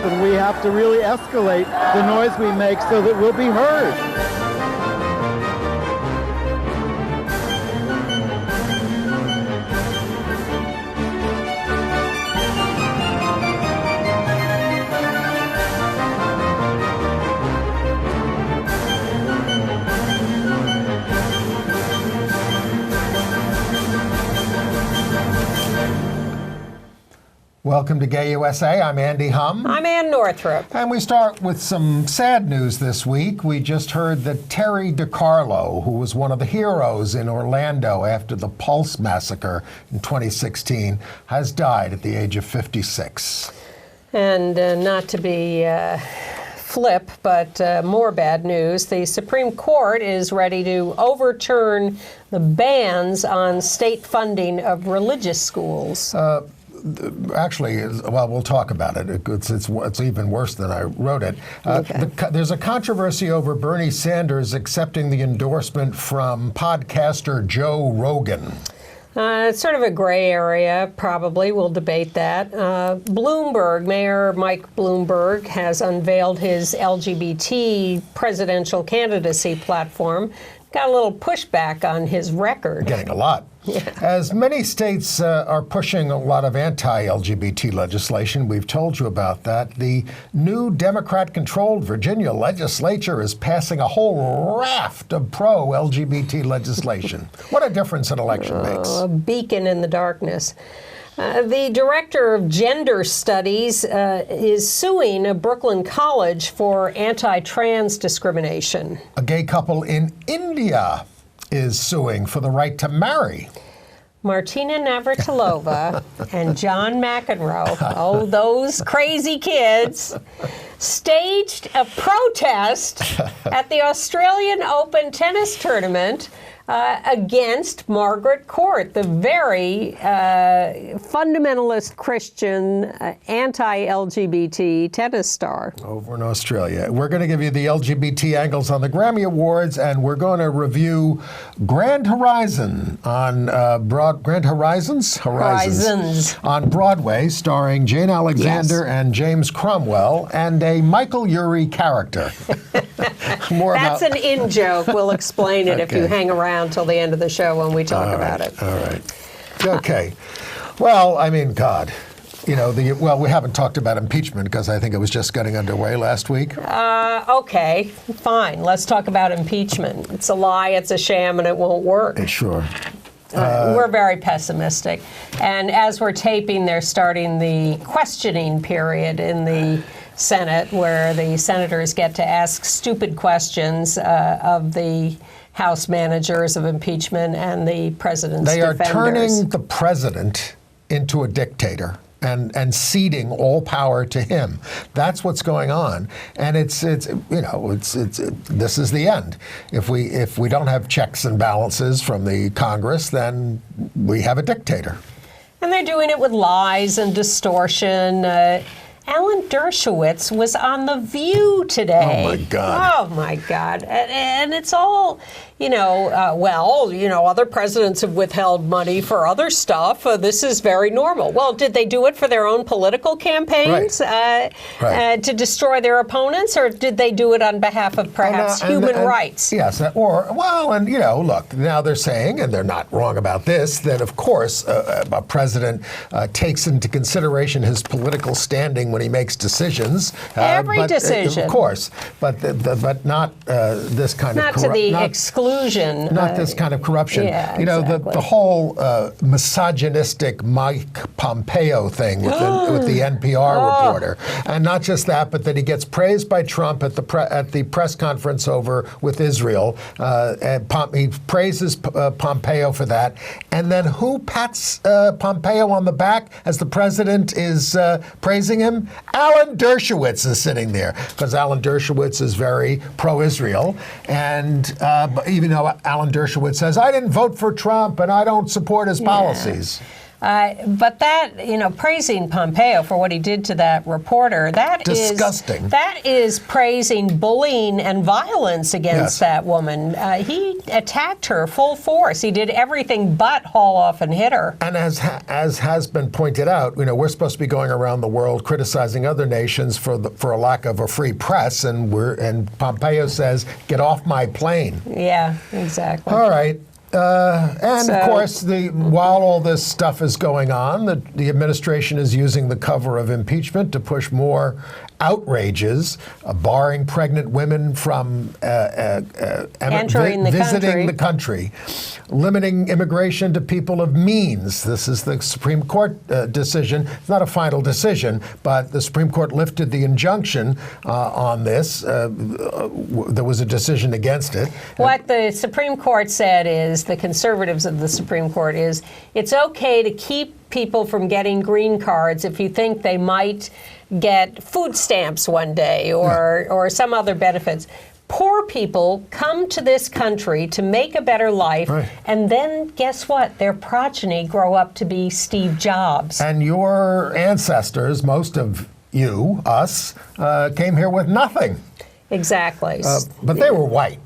and we have to really escalate the noise we make so that we'll be heard. Welcome to Gay USA. I'm Andy Humm. I'm Ann Northrup. And we start with some sad news this week. We just heard that Terry DeCarlo, who was one of the heroes in Orlando after the Pulse massacre in 2016, has died at the age of 56. And not to be flip, but more bad news. The Supreme Court is ready to overturn the bans on state funding of religious schools. Actually, well, we'll talk about it. It's even worse than I wrote it. Okay. There's a controversy over Bernie Sanders accepting the endorsement from podcaster Joe Rogan. It's sort of a gray area, probably. We'll debate that. Bloomberg, Mayor Mike Bloomberg, has unveiled his LGBT presidential candidacy platform. Got a little pushback on his record. Getting a lot. Yeah. As many states are pushing a lot of anti-LGBT legislation, we've told you about that. The new Democrat-controlled Virginia legislature is passing a whole raft of pro-LGBT legislation. What a difference an election makes. A beacon in the darkness. The director of gender studies is suing a Brooklyn college for anti-trans discrimination. A gay couple in India is suing for the right to marry. Martina Navratilova and John McEnroe, oh, those crazy kids, staged a protest at the Australian Open tennis tournament against Margaret Court, the very fundamentalist Christian anti-LGBT tennis star. Over in Australia. We're going to give you the LGBT angles on the Grammy Awards, and we're going to review Grand Horizon on Grand Horizons on Broadway, starring Jane Alexander and James Cromwell, and a Michael Urie character. That's an in-joke. We'll explain it if you hang around till the end of the show when we talk about it. All right. Okay. Well, I mean, God. You know, we haven't talked about impeachment because I think it was just getting underway last week. Okay, fine. Let's talk about impeachment. It's a lie, it's a sham, and it won't work. Sure. We're very pessimistic. And as we're taping, they're starting the questioning period in the Senate, where the senators get to ask stupid questions of the House managers of impeachment and the president's defenders. They are turning the president into a dictator and ceding all power to him. That's what's going on, and it's this is the end. If we don't have checks and balances from the Congress, then we have a dictator. And they're doing it with lies and distortion. Alan Dershowitz was on The View today. Oh, my God. Oh, my God. And it's all, other presidents have withheld money for other stuff. This is very normal. Well, did they do it for their own political campaigns to destroy their opponents, or did they do it on behalf of perhaps human rights? Yes. Look, now they're saying, and they're not wrong about this, that, of course, a president takes into consideration his political standing when he makes decisions. Every decision. Of course, but not this kind of corruption. Not to the exclusion. Not this kind of corruption. Yeah, the whole misogynistic Mike Pompeo thing with the NPR reporter. And not just that, but that he gets praised by Trump at the press conference over with Israel. He praises Pompeo for that. And then who pats Pompeo on the back as the president is praising him? Alan Dershowitz is sitting there, because Alan Dershowitz is very pro-Israel. And even though Alan Dershowitz says, I didn't vote for Trump and I don't support his policies. But that, praising Pompeo for what he did to that reporter, that disgusting. That is praising bullying and violence against that woman. He attacked her full force. He did everything but haul off and hit her. And as has been pointed out, we're supposed to be going around the world criticizing other nations for a lack of a free press, and Pompeo says, "Get off my plane." Yeah, exactly. All right. Of course, while all this stuff is going on, the administration is using the cover of impeachment to push more outrages, barring pregnant women from visiting the country, limiting immigration to people of means. This is the Supreme Court decision. It's not a final decision, but the Supreme Court lifted the injunction on this. There was a decision against it. What the Supreme Court said is, the conservatives of the Supreme Court is, it's okay to keep people from getting green cards if you think they might get food stamps one day or some other benefits. Poor people come to this country to make a better life, and then guess what? Their progeny grow up to be Steve Jobs. And your ancestors, most of you, us, came here with nothing. Exactly. But they were white.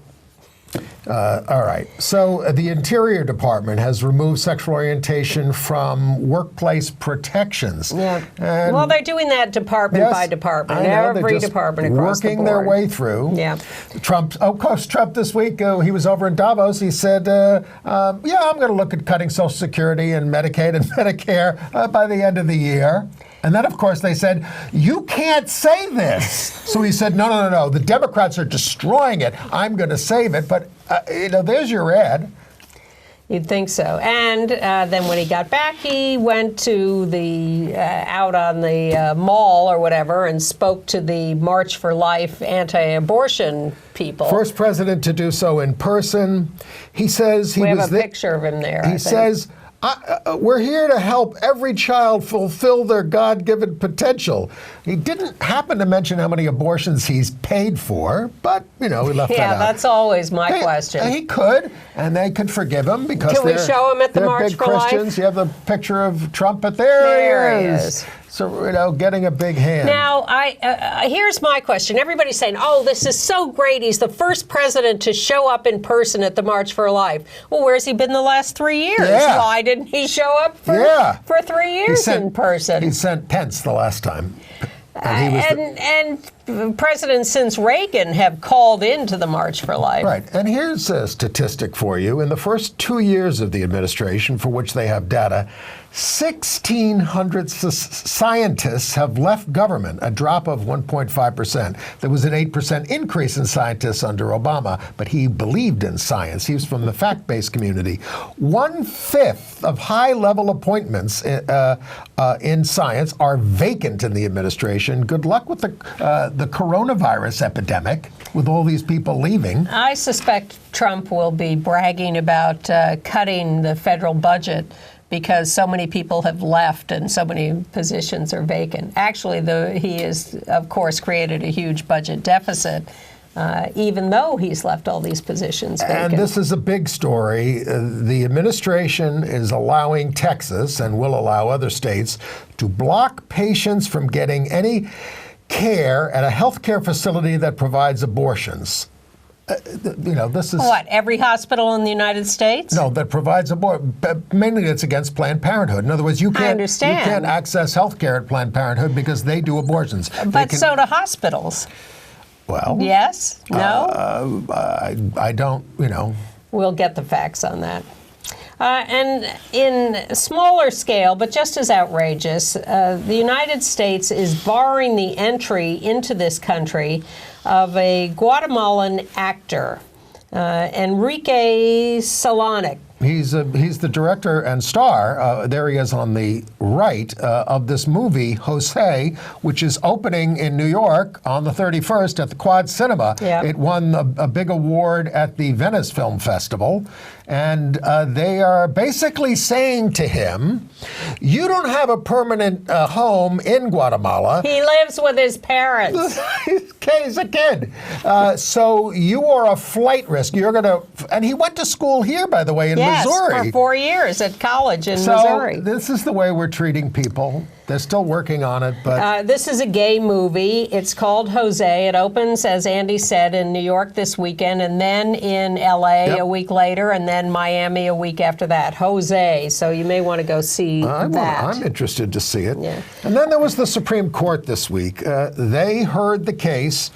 All right. So the Interior Department has removed sexual orientation from workplace protections. Yeah. Well, they're doing that department by department. Every department across the board. Working their way through. Yeah. Trump this week, he was over in Davos. He said, I'm going to look at cutting Social Security and Medicaid and Medicare by the end of the year. And then, of course, they said, you can't say this. So he said, no. The Democrats are destroying it. I'm going to save it. But, there's your ad. You'd think so. And then when he got back, he went to out on the mall or whatever and spoke to the March for Life anti-abortion people. First president to do so in person. He says we have a picture of him there. He says, we're here to help every child fulfill their God-given potential. He didn't happen to mention how many abortions he's paid for, but, he left that out. Yeah, that's always my question. He could, and they could forgive him because Can we show him at the March big for Christians. Life? You have the picture of Trump, but there he is. So, getting a big hand. Now, here's my question. Everybody's saying, this is so great. He's the first president to show up in person at the March for Life. Well, where's he been the last 3 years? Yeah. Why didn't he show up for 3 years in person? He sent Pence the last time. And presidents since Reagan have called into the March for Life. Right. And here's a statistic for you. In the first 2 years of the administration, for which they have data, 1,600 scientists have left government, a drop of 1.5%. There was an 8% increase in scientists under Obama, but he believed in science. He was from the fact-based community. 1/5 of high-level appointments in science are vacant in the administration. Good luck with the coronavirus epidemic, with all these people leaving. I suspect Trump will be bragging about cutting the federal budget because so many people have left and so many positions are vacant. Actually, he has, of course, created a huge budget deficit, even though he's left all these positions vacant. And this is a big story. The administration is allowing Texas, and will allow other states, to block patients from getting any care at a health care facility that provides abortions. This is... What, every hospital in the United States? No, that provides abortion. Mainly it's against Planned Parenthood. In other words, you can't access health care at Planned Parenthood because they do abortions. But so do hospitals. Well... Yes? No? I don't, We'll get the facts on that. And in smaller scale, but just as outrageous, the United States is barring the entry into this country of a Guatemalan actor, Enrique Solanic. He's the director and star, there he is on the right, of this movie, Jose, which is opening in New York on the 31st at the Quad Cinema. Yeah. It won a big award at the Venice Film Festival. And they are basically saying to him, you don't have a permanent home in Guatemala. He lives with his parents. He's a kid. So you are a flight risk. You're going to, and he went to school here, by the way, in Missouri. Yes, for 4 years at college in Missouri. This is the way we're treating people. They're still working on it, but... this is a gay movie. It's called Jose. It opens, as Andy said, in New York this weekend, and then in L.A. a week later, and then Miami a week after that. Jose. So you may want to go see that. I'm interested to see it. Yeah. And then there was the Supreme Court this week. They heard the case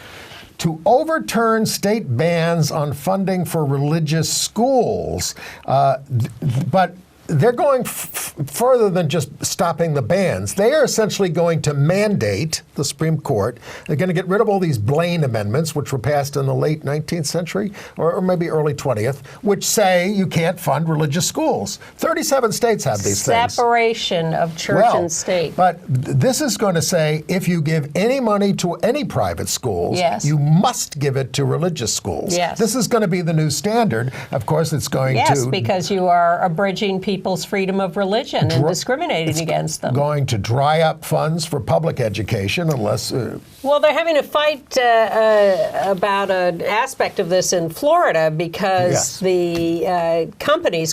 to overturn state bans on funding for religious schools. But they're going further than just stopping the bans. They are essentially going to mandate, the Supreme Court, they're going to get rid of all these Blaine amendments, which were passed in the late 19th century, or maybe early 20th, which say you can't fund religious schools. 37 states have these things. Separation of church and state. But this is going to say if you give any money to any private schools, you must give it to religious schools. Yes. This is going to be the new standard. Of course, it's going to... Yes, because you are abridging people's freedom of religion and discriminating against them. Going to dry up funds for public education unless... Well, they're having a fight about an aspect of this in Florida because the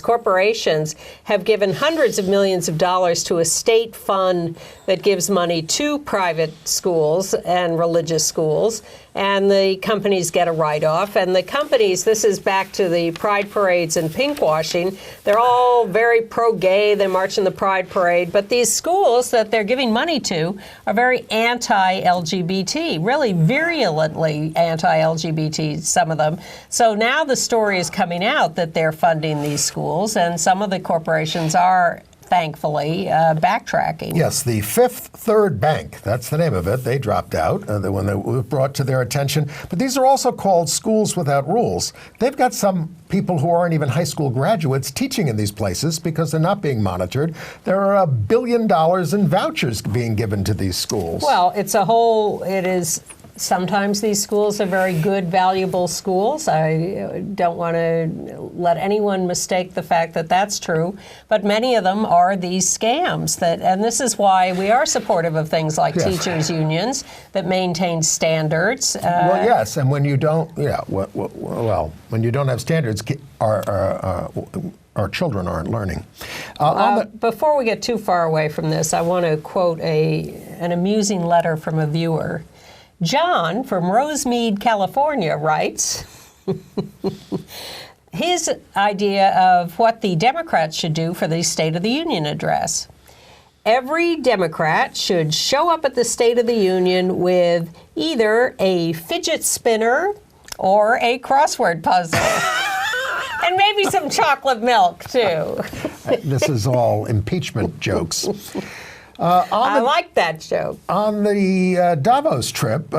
corporations, have given hundreds of millions of dollars to a state fund that gives money to private schools and religious schools, and the companies get a write-off. And the companies, this is back to the pride parades and pinkwashing, they're all very pro-gay, they march in the pride parade, but these schools that they're giving money to are very anti-LGBT, really virulently anti-LGBT, some of them. So now the story is coming out that they're funding these schools, and some of the corporations are thankfully backtracking. Yes, the Fifth Third Bank, that's the name of it. They dropped out when they were brought to their attention. But these are also called schools without rules. They've got some people who aren't even high school graduates teaching in these places because they're not being monitored. There are $1 billion in vouchers being given to these schools. Well, it is... Sometimes these schools are very good, valuable schools. I don't want to let anyone mistake the fact that that's true. But many of them are these scams. And this is why we are supportive of things like teachers' unions that maintain standards. Well, yes, and when you don't, when you don't have standards, our children aren't learning. Before we get too far away from this, I want to quote an amusing letter from a viewer. John from Rosemead, California writes, his idea of what the Democrats should do for the State of the Union address. Every Democrat should show up at the State of the Union with either a fidget spinner or a crossword puzzle. And maybe some chocolate milk, too. This is all impeachment jokes. I like that joke. On the Davos trip,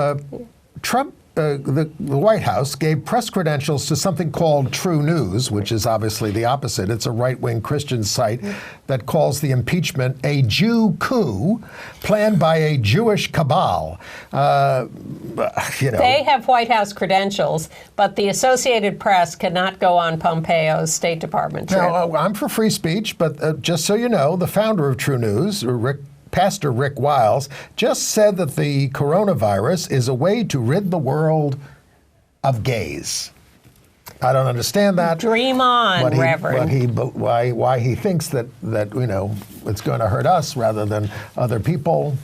Trump, the White House, gave press credentials to something called True News, which is obviously the opposite. It's a right-wing Christian site that calls the impeachment a Jew coup planned by a Jewish cabal. They have White House credentials, but the Associated Press cannot go on Pompeo's State Department trip. Now, I'm for free speech, but just so you know, the founder of True News, Pastor Rick Wiles, just said that the coronavirus is a way to rid the world of gays. I don't understand that. Dream on, Reverend. Why he thinks that it's going to hurt us rather than other people.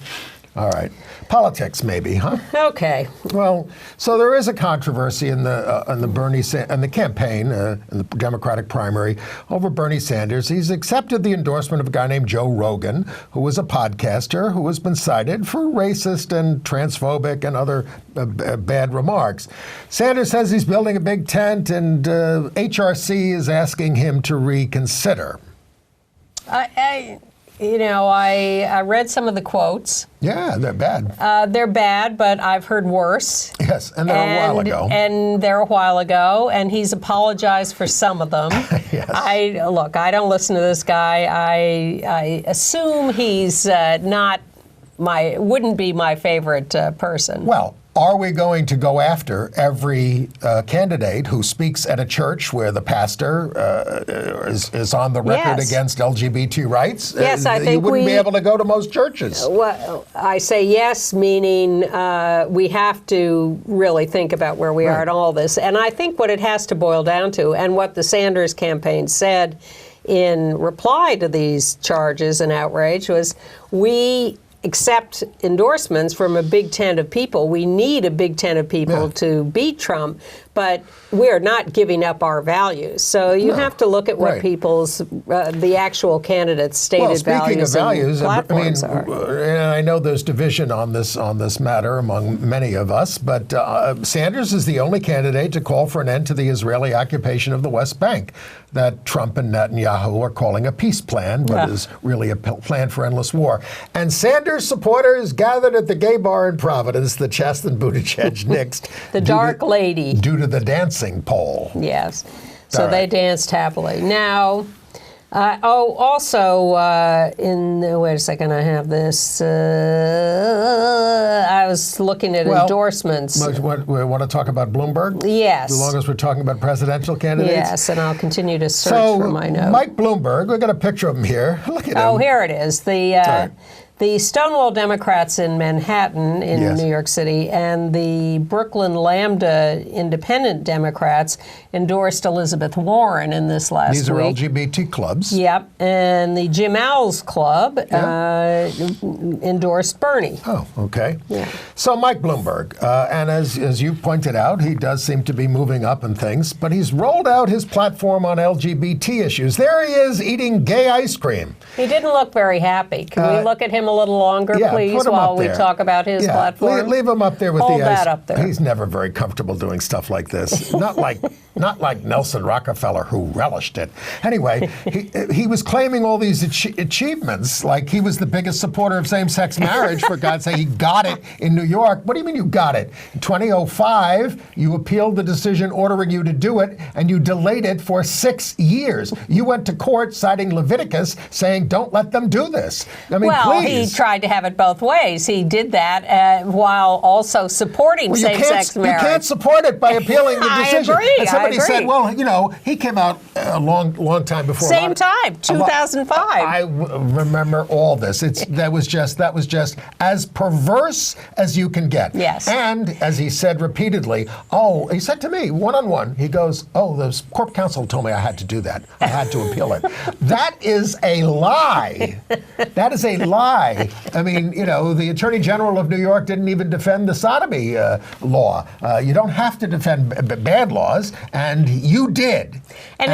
All right. Politics, maybe, huh? Okay. Well, so there is a controversy in the campaign, in the Democratic primary, over Bernie Sanders. He's accepted the endorsement of a guy named Joe Rogan, who was a podcaster who has been cited for racist and transphobic and other bad remarks. Sanders says he's building a big tent, and HRC is asking him to reconsider. I read some of the quotes. Yeah, they're bad. They're bad, but I've heard worse. Yes, and they're a while ago. And they're a while ago, and he's apologized for some of them. Yes. I don't listen to this guy. I assume he's wouldn't be my favorite person. Well, Are we going to go after every candidate who speaks at a church where the pastor is on the record against LGBT rights? Yes, I think you wouldn't be able to go to most churches. Well, I say yes, meaning we have to really think about where we are in all this. And I think what it has to boil down to, and what the Sanders campaign said in reply to these charges and outrage, was we accept endorsements from a big tent of people. We need a big tent of people to beat Trump, but we're not giving up our values. So you have to look at what people's, the actual candidates' stated values and platforms are. And I know there's division on this matter among many of us, but Sanders is the only candidate to call for an end to the Israeli occupation of the West Bank that Trump and Netanyahu are calling a peace plan, but is really a plan for endless war. And Sanders supporters gathered at the gay bar in Providence that Chasten Buttigieg nixed. The Dark Lady. Due to the dancing pole. Yes. So they danced happily. Now, also, wait a second, I have this. I was looking at endorsements. We want to talk about Bloomberg? Yes. As long as we're talking about presidential candidates? Yes, and I'll continue to search for my note. Mike Bloomberg, we've got a picture of him here. Look at him. Oh, here it is. The Stonewall Democrats in Manhattan in New York City and the Brooklyn Lambda Independent Democrats endorsed Elizabeth Warren in this last week. These are LGBT clubs. Yep. And the Jim Owls Club endorsed Bernie. Oh, okay. Yeah. So Mike Bloomberg, and as you pointed out, he does seem to be moving up in things, but he's rolled out his platform on LGBT issues. There he is eating gay ice cream. He didn't look very happy. Can we look at him a little longer, please, while we talk about his platform? Leave him up there with Hold the ice. that up there. He's never very comfortable doing stuff like this. Not like Nelson Rockefeller, who relished it. Anyway, he was claiming all these achievements, like he was the biggest supporter of same-sex marriage, for God's sake. He got it in New York. What do you mean you got it? In 2005, you appealed the decision ordering you to do it, and you delayed it for 6 years. You went to court citing Leviticus, saying, don't let them do this. I mean, please. He tried to have it both ways. He did that while also supporting same-sex marriage. You can't support it by appealing the decision. I agree. And somebody said, well, he came out a long time before. Same time, 2005. I remember all this. That was just as perverse as you can get. Yes. And as he said repeatedly, he said to me, one-on-one, he goes, the Corp Counsel told me I had to do that. I had to appeal it. That is a lie. That is a lie. I mean, the Attorney General of New York didn't even defend the sodomy law. You don't have to defend bad laws, and you did. And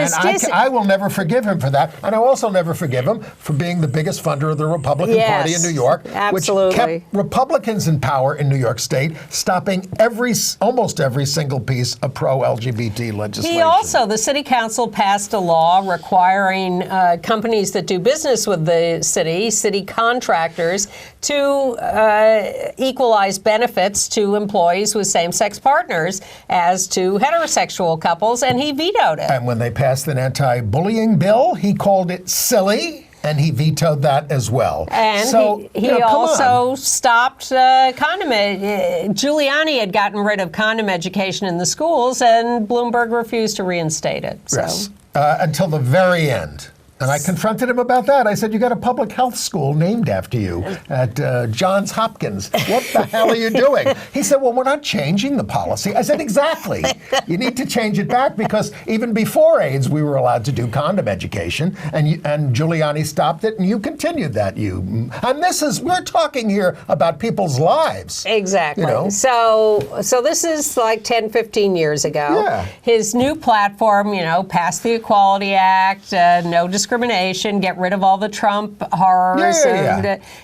I will never forgive him for that. And I also never forgive him for being the biggest funder of the Republican Party in New York, which kept Republicans in power in New York State, stopping almost every single piece of pro-LGBT legislation. The city council passed a law requiring companies that do business with the city contractors, to equalize benefits to employees with same-sex partners as to heterosexual couples, and he vetoed it. And when they passed an anti-bullying bill, he called it silly, and he vetoed that as well. And he also stopped condom. Giuliani had gotten rid of condom education in the schools, and Bloomberg refused to reinstate it. Yes, until the very end. And I confronted him about that. I said, you got a public health school named after you at Johns Hopkins. What the hell are you doing? He said, well, we're not changing the policy. I said, exactly. You need to change it back, because even before AIDS, we were allowed to do condom education, and Giuliani stopped it, and you continued that. We're talking here about people's lives. Exactly. So this is like 10, 15 years ago. Yeah. His new platform, passed the Equality Act, no discrimination, get rid of all the Trump horrors.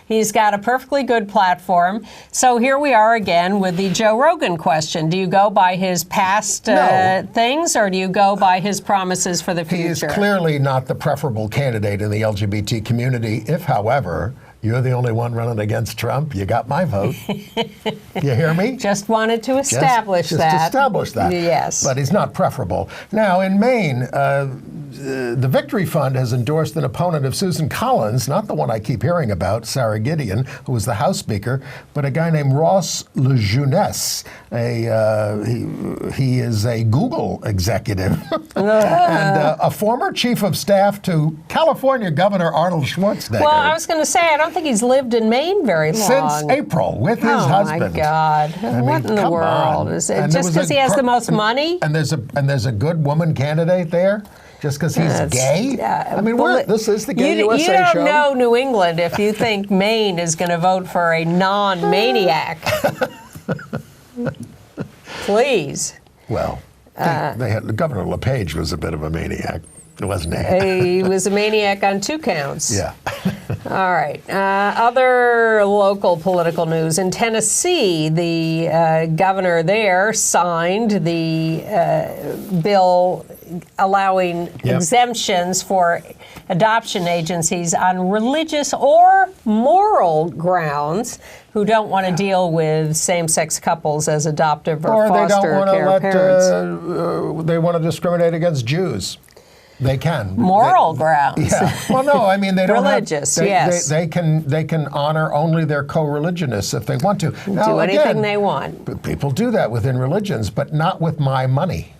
He's got a perfectly good platform. So here we are again with the Joe Rogan question. Do you go by his past things, or do you go by his promises for the future? He is clearly not the preferable candidate in the LGBT community. If, however, You're the only one running against Trump. You got my vote. You hear me? Just wanted to establish that. Just establish that. Yes. But he's not preferable. Now, in Maine, the Victory Fund has endorsed an opponent of Susan Collins, not the one I keep hearing about, Sarah Gideon, who was the House Speaker, but a guy named Ross Lejeunesse. He is a Google executive and a former chief of staff to California Governor Arnold Schwarzenegger. Well, I was going to say, I don't think he's lived in Maine very long. Since April, with his husband. Oh, my God. What in the world? Is it just because he has the most money? And there's a good woman candidate there? Just because he's gay? I mean, this is the Gay USA show. You don't know New England if you think Maine is going to vote for a non-maniac. Please. Well, Governor LePage was a bit of a maniac, wasn't he? He was a maniac on 2 counts. Yeah. All right. Other local political news. In Tennessee, the governor there signed the bill allowing exemptions for adoption agencies on religious or moral grounds who don't want to deal with same-sex couples as adoptive or foster care parents. They want to discriminate against Jews. They can. Moral grounds. Yeah. Well, no, I mean, they don't religious, yes. They can honor only their co-religionists if they want to. Now, do anything they want. People do that within religions, but not with my money.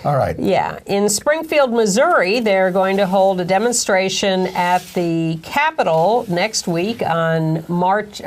All right. Yeah. In Springfield, Missouri, they're going to hold a demonstration at the Capitol next week on March,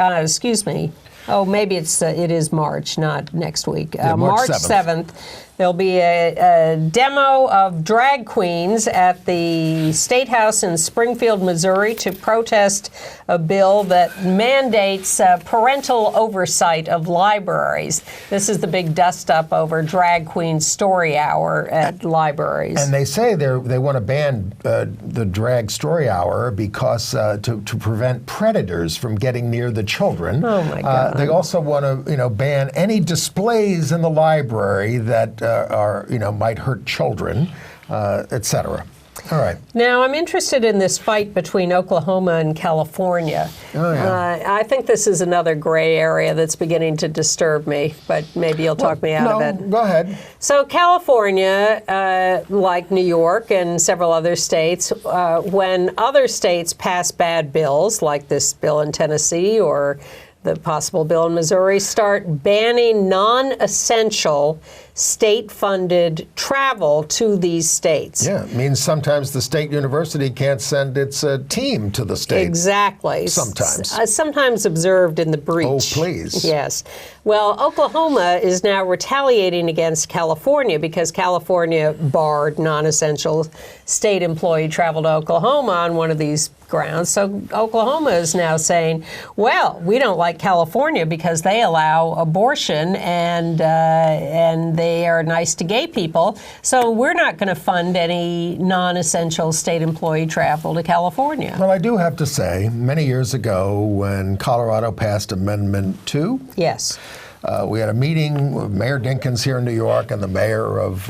Oh, maybe it is March, not next week. March 7th. There'll be a demo of drag queens at the State House in Springfield, Missouri to protest a bill that mandates parental oversight of libraries. This is the big dust-up over drag queen story hour at libraries. And they say they want to ban the drag story hour because to prevent predators from getting near the children. Oh, my God. They also want to ban any displays in the library that might hurt children, etc. All right. Now, I'm interested in this fight between Oklahoma and California. Oh, yeah. I think this is another gray area that's beginning to disturb me, but maybe you'll talk me out of it. Go ahead. So California, like New York and several other states, when other states pass bad bills, like this bill in Tennessee or the possible bill in Missouri, start banning non-essential state-funded travel to these states. Yeah, it means sometimes the state university can't send its team to the state. Exactly. Sometimes. Sometimes observed in the breach. Oh, please. Yes. Well, Oklahoma is now retaliating against California because California barred non-essential state employee travel to Oklahoma on one of these grounds. So Oklahoma is now saying, well, we don't like California because they allow abortion and they are nice to gay people. So we're not going to fund any non-essential state employee travel to California. Well, I do have to say, many years ago when Colorado passed Amendment 2, yes. We had a meeting with Mayor Dinkins here in New York and the mayor of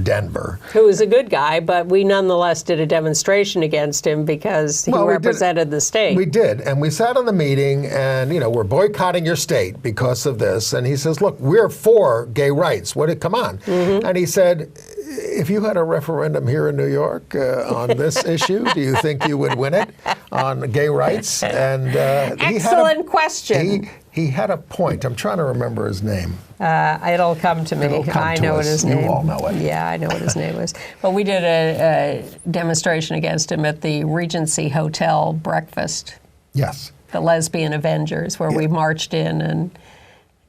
Denver. Who was a good guy, but we nonetheless did a demonstration against him because he represented the state. We did, and we sat in the meeting and, we're boycotting your state because of this. And he says, look, we're for gay rights. Come on. Mm-hmm. And he said, if you had a referendum here in New York on this issue, do you think you would win it on gay rights? And excellent question. He had a point. I'm trying to remember his name. It'll come to me. I know what his name. You all know it. Yeah, I know what his name was. But we did a demonstration against him at the Regency Hotel breakfast. Yes. The Lesbian Avengers, where we marched in and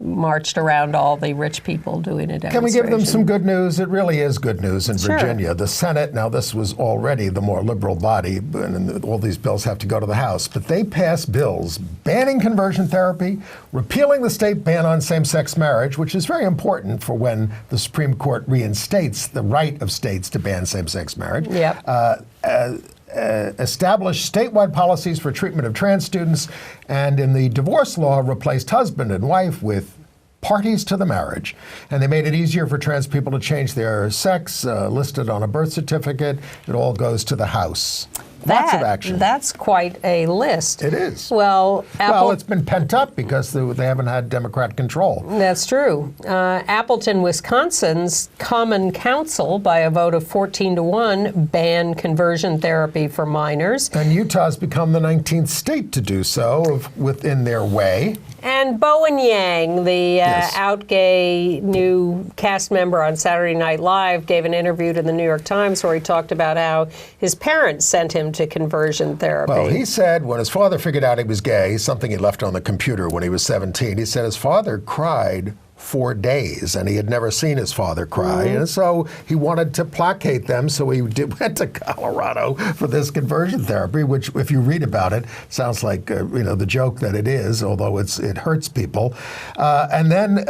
marched around all the rich people doing a demonstration. Can we give them some good news? It really is good news in Sure. Virginia. The Senate, now this was already the more liberal body, and all these bills have to go to the House, but they passed bills banning conversion therapy, repealing the state ban on same-sex marriage, which is very important for when the Supreme Court reinstates the right of states to ban same-sex marriage. Yep. Established statewide policies for treatment of trans students, and in the divorce law replaced husband and wife with parties to the marriage. And they made it easier for trans people to change their sex, listed on a birth certificate. It all goes to the House. Lots of action. That's quite a list. It is. Well, it's been pent up because they haven't had Democrat control. That's true. Appleton, Wisconsin's Common Council, by a vote of 14-1, banned conversion therapy for minors. And Utah's become the 19th state to do so within their way. And Bowen Yang, the out gay new cast member on Saturday Night Live, gave an interview to the New York Times where he talked about how his parents sent him to conversion therapy. Well, he said when his father figured out he was gay, something he left on the computer when he was 17, he said his father cried for days, and he had never seen his father cry. And so he wanted to placate them, so he went to Colorado for this conversion therapy, which, if you read about it, sounds like the joke that it is, although it hurts people. And then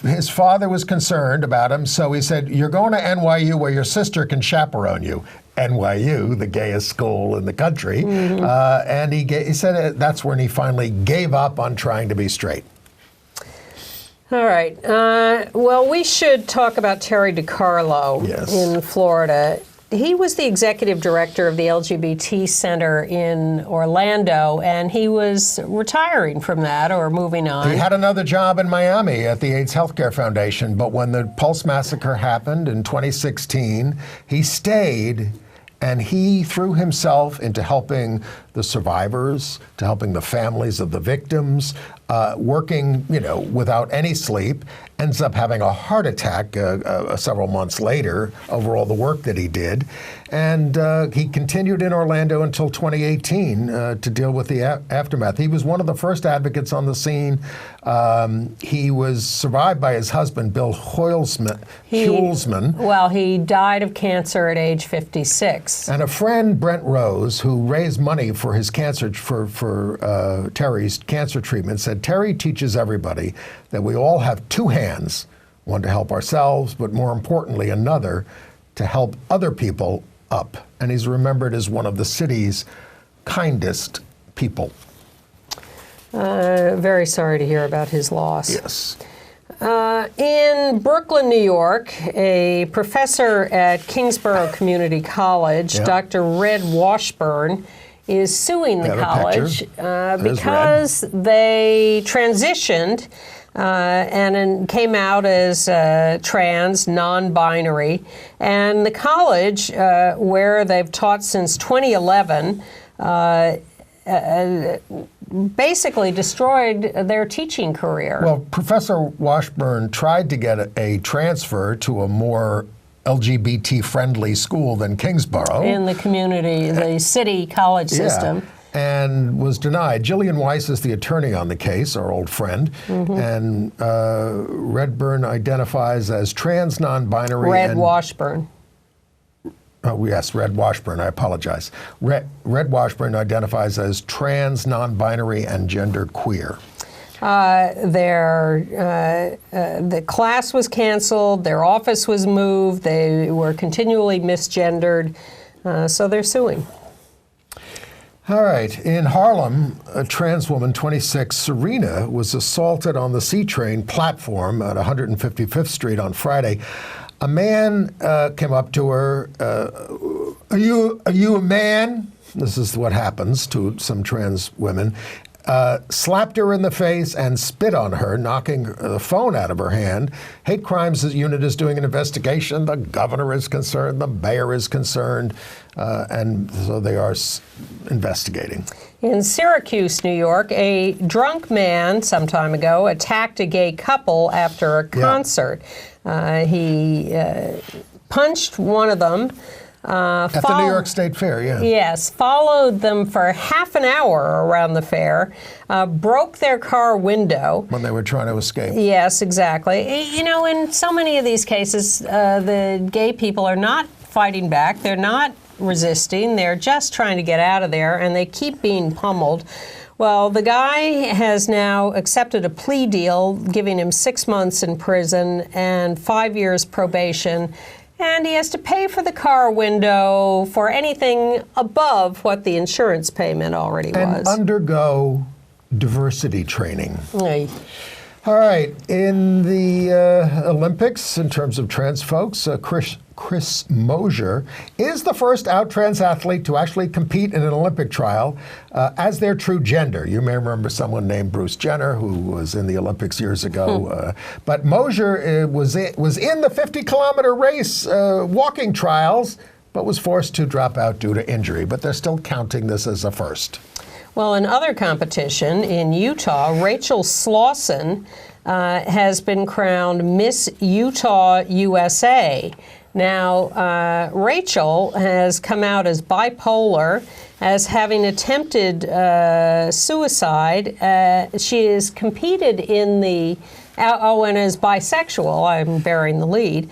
his father was concerned about him, so he said, "You're going to NYU where your sister can chaperone you." NYU, the gayest school in the country. And he said that's when he finally gave up on trying to be straight. All right. Well, we should talk about Terry DeCarlo in Florida. He was the executive director of the LGBT Center in Orlando, and he was retiring from that or moving on. He had another job in Miami at the AIDS Healthcare Foundation, but when the Pulse massacre happened in 2016, he stayed. And he threw himself into helping the survivors, to helping the families of the victims, working, without any sleep, ends up having a heart attack several months later over all the work that he did. And he continued in Orlando until 2018 to deal with the aftermath. He was one of the first advocates on the scene. He was survived by his husband, Bill Hulsman. Well, he died of cancer at age 56. And a friend, Brent Rose, who raised money for his cancer, for Terry's cancer treatment, said, "Terry teaches everybody that we all have two hands, one to help ourselves, but more importantly, another to help other people up." And he's remembered as one of the city's kindest people. Very sorry to hear about his loss. Yes. In Brooklyn, New York, a professor at Kingsborough Community College, Dr. Red Washburn, is suing the college because they transitioned and came out as trans, non-binary. And the college, where they've taught since 2011, basically destroyed their teaching career. Well, Professor Washburn tried to get a transfer to a more LGBT-friendly school than Kingsborough. In the community, the city college system. And was denied. Jillian Weiss is the attorney on the case, our old friend, and Redburn identifies as trans, non-binary. Red Washburn. Oh, yes, Red Washburn, I apologize. Red Washburn identifies as trans, non-binary, and genderqueer. The class was canceled, their office was moved, they were continually misgendered, so they're suing. All right. In Harlem, a trans woman, 26, Serena, was assaulted on the C-train platform at 155th Street on Friday. A man came up to her. Are you a man? This is what happens to some trans women. Slapped her in the face and spit on her, knocking the phone out of her hand. Hate Crimes Unit is doing an investigation. The governor is concerned. The mayor is concerned. And so they are investigating. In Syracuse, New York, a drunk man some time ago attacked a gay couple after a concert. He punched one of them. At the New York State Fair, Yes, followed them for half an hour around the fair, broke their car window. When they were trying to escape. Yes, exactly. You know, in so many of these cases, the gay people are not fighting back. They're not resisting. They're just trying to get out of there, and they keep being pummeled. Well, the guy has now accepted a plea deal, giving him 6 months in prison and 5 years probation. And he has to pay for the car window for anything above what the insurance payment already was. And undergo diversity training. Aye. All right. In the Olympics, in terms of trans folks, Chris Chris Mosier, is the first out trans athlete to actually compete in an Olympic trial as their true gender. You may remember someone named Bruce Jenner, who was in the Olympics years ago. But Mosier was in the 50-kilometer race walking trials, but was forced to drop out due to injury. But they're still counting this as a first. Well, in other competition in Utah, Rachel Slauson has been crowned Miss Utah USA. Now, Rachel has come out as bipolar, as having attempted suicide. She has competed in the, and is bisexual. I'm bearing the lead.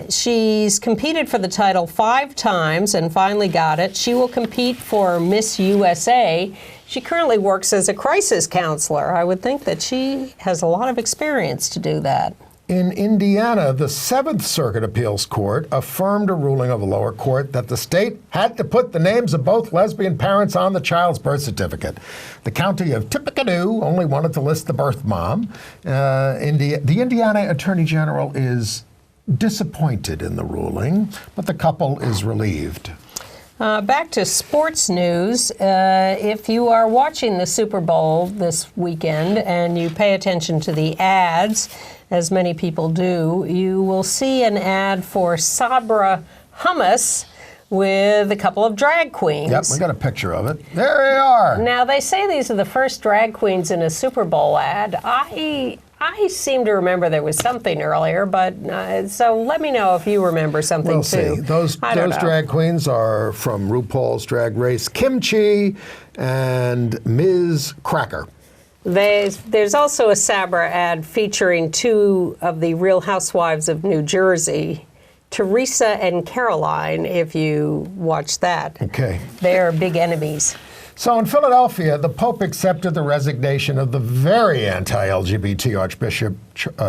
She's competed for the title 5 times and finally got it. She will compete for Miss USA. She currently works as a crisis counselor. I would think that she has a lot of experience to do that. In Indiana, the 7th Circuit Appeals Court affirmed a ruling of a lower court that the state had to put the names of both lesbian parents on the child's birth certificate. The county of Tippecanoe only wanted to list the birth mom. The Indiana Attorney General is disappointed in the ruling, but the couple is relieved. Back to sports news. If you are watching the Super Bowl this weekend and you pay attention to the ads, as many people do, you will see an ad for Sabra hummus with a couple of drag queens. Yep, we got a picture of it. There they are. Now, they say these are the first drag queens in a Super Bowl ad. I seem to remember there was something earlier, but so let me know if you remember something We'll too. see. Those drag queens are from RuPaul's Drag Race, Kimchi and Ms. Cracker. There's also a Sabra ad featuring 2 of the Real Housewives of New Jersey, Teresa and Caroline, if you watch that. Okay. They're big enemies. So in Philadelphia, the Pope accepted the resignation of the very anti-LGBT Archbishop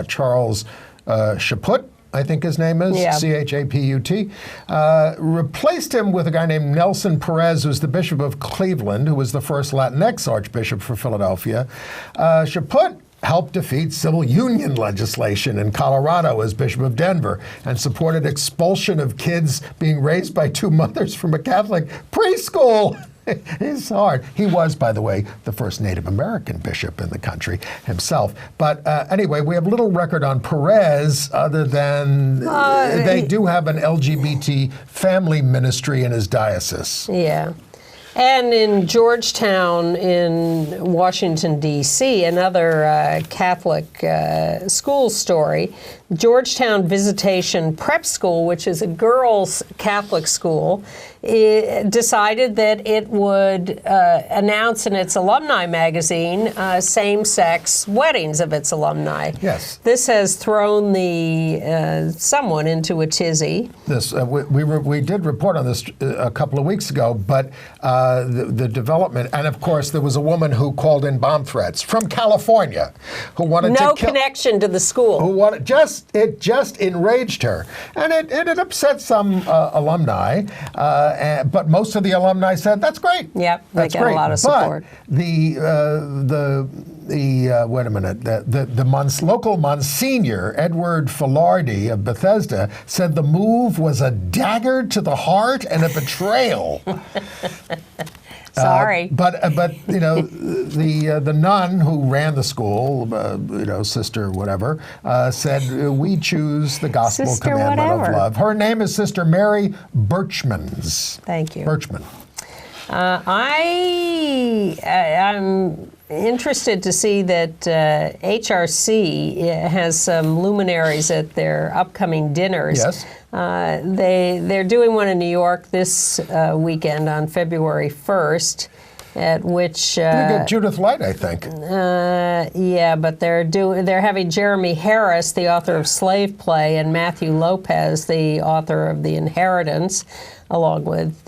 Charles Chaput, I think his name is, C-H-A-P-U-T, replaced him with a guy named Nelson Perez, who's the Bishop of Cleveland, who was the first Latinx Archbishop for Philadelphia. Chaput helped defeat civil union legislation in Colorado as Bishop of Denver and supported expulsion of kids being raised by 2 mothers from a Catholic preschool. It's hard. He was, by the way, the first Native American bishop in the country himself. But anyway, we have little record on Perez other than they do have an LGBT family ministry in his diocese. Yeah. And in Georgetown in Washington, D.C., another Catholic school story, Georgetown Visitation Prep School, which is a girls' Catholic school, decided that it would announce in its alumni magazine same-sex weddings of its alumni. Yes. This has thrown someone into a tizzy. We did report on this a couple of weeks ago, but the development, and of course there was a woman who called in bomb threats from California who wanted to kill. No connection to the school. Who wanted, it just enraged her, and it upset some alumni. But most of the alumni said that's great. Yep, that's they got great. a lot of support. But wait a minute. The local Monsignor Edward Filardi of Bethesda said the move was a dagger to the heart and a betrayal. Sorry. But you know, the nun who ran the school, sister whatever, said we choose the gospel Sister commandment whatever. of love. Her name is Sister Mary Birchmans. Thank you. Birchman. I'm interested to see that HRC has some luminaries at their upcoming dinners. Yes. They're doing one in New York this weekend on February 1st, at which Judith Light, I think. yeah, but they're having Jeremy Harris, the author of Slave Play, and Matthew Lopez, the author of The Inheritance, along with